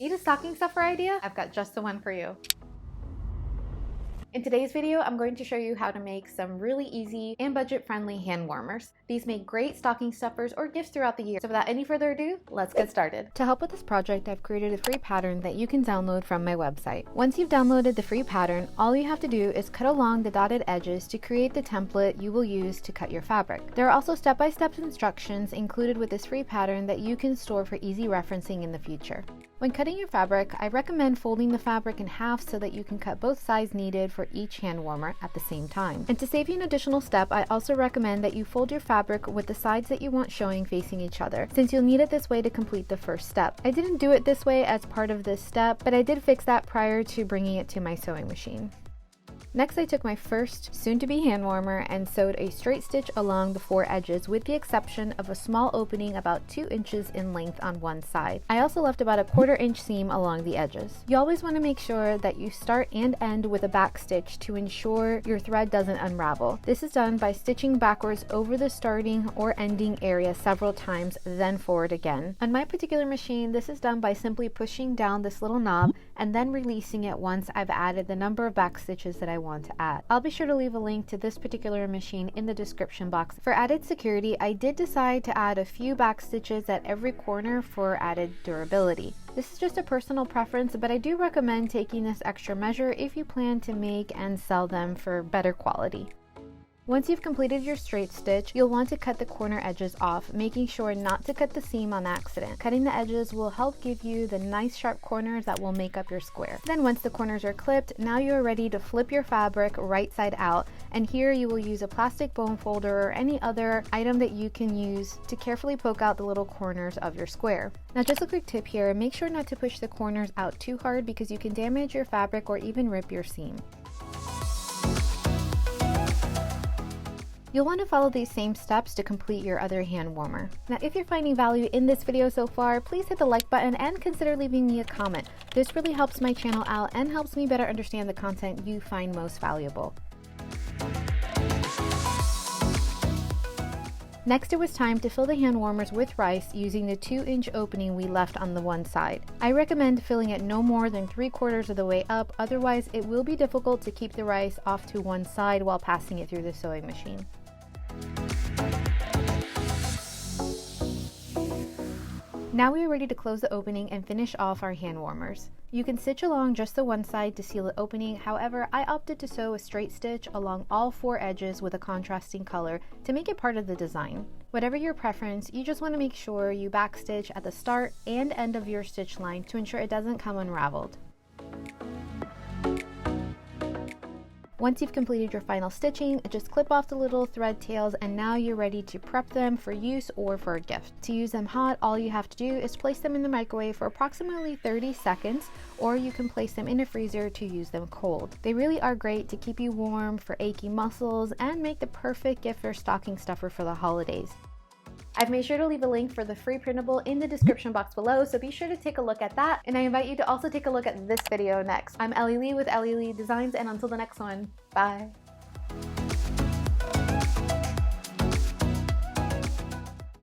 Need a stocking stuffer idea? I've got just the one for you. In today's video, I'm going to show you how to make some really easy and budget-friendly hand warmers. These make great stocking stuffers or gifts throughout the year. So without any further ado, let's get started. To help with this project, I've created a free pattern that you can download from my website. Once you've downloaded the free pattern, all you have to do is cut along the dotted edges to create the template you will use to cut your fabric. There are also step-by-step instructions included with this free pattern that you can store for easy referencing in the future. When cutting your fabric, I recommend folding the fabric in half so that you can cut both sides needed for each hand warmer at the same time. And to save you an additional step, I also recommend that you fold your fabric with the sides that you want showing facing each other, since you'll need it this way to complete the first step. I didn't do it this way as part of this step, but I did fix that prior to bringing it to my sewing machine. Next, I took my first soon-to-be hand warmer and sewed a straight stitch along the four edges with the exception of a small opening about 2 inches in length on one side. I also left about a 1/4 inch seam along the edges. You always want to make sure that you start and end with a back stitch to ensure your thread doesn't unravel. This is done by stitching backwards over the starting or ending area several times, then forward again. On my particular machine, this is done by simply pushing down this little knob and then releasing it once I've added the number of back stitches that I want to add. I'll be sure to leave a link to this particular machine in the description box. For added security, I did decide to add a few back stitches at every corner for added durability. This is just a personal preference, but I do recommend taking this extra measure if you plan to make and sell them for better quality. Once you've completed your straight stitch, you'll want to cut the corner edges off, making sure not to cut the seam on accident. Cutting the edges will help give you the nice sharp corners that will make up your square. Then once the corners are clipped, now you're ready to flip your fabric right side out, and here you will use a plastic bone folder or any other item that you can use to carefully poke out the little corners of your square. Now just a quick tip here, make sure not to push the corners out too hard because you can damage your fabric or even rip your seam. You'll want to follow these same steps to complete your other hand warmer. Now, if you're finding value in this video so far, please hit the like button and consider leaving me a comment. This really helps my channel out and helps me better understand the content you find most valuable. Next, it was time to fill the hand warmers with rice using the 2-inch opening we left on the one side. I recommend filling it no more than 3/4 of the way up, otherwise it will be difficult to keep the rice off to one side while passing it through the sewing machine. Now we are ready to close the opening and finish off our hand warmers. You can stitch along just the one side to seal the opening, however, I opted to sew a straight stitch along all 4 edges with a contrasting color to make it part of the design. Whatever your preference, you just want to make sure you backstitch at the start and end of your stitch line to ensure it doesn't come unraveled. Once you've completed your final stitching, just clip off the little thread tails and now you're ready to prep them for use or for a gift. To use them hot, all you have to do is place them in the microwave for approximately 30 seconds, or you can place them in a freezer to use them cold. They really are great to keep you warm for achy muscles and make the perfect gift or stocking stuffer for the holidays. I've made sure to leave a link for the free printable in the description box below, so be sure to take a look at that, and I invite you to also take a look at this video next. I'm Ellie Lee with Ellie Lee Designs, and until the next one, bye!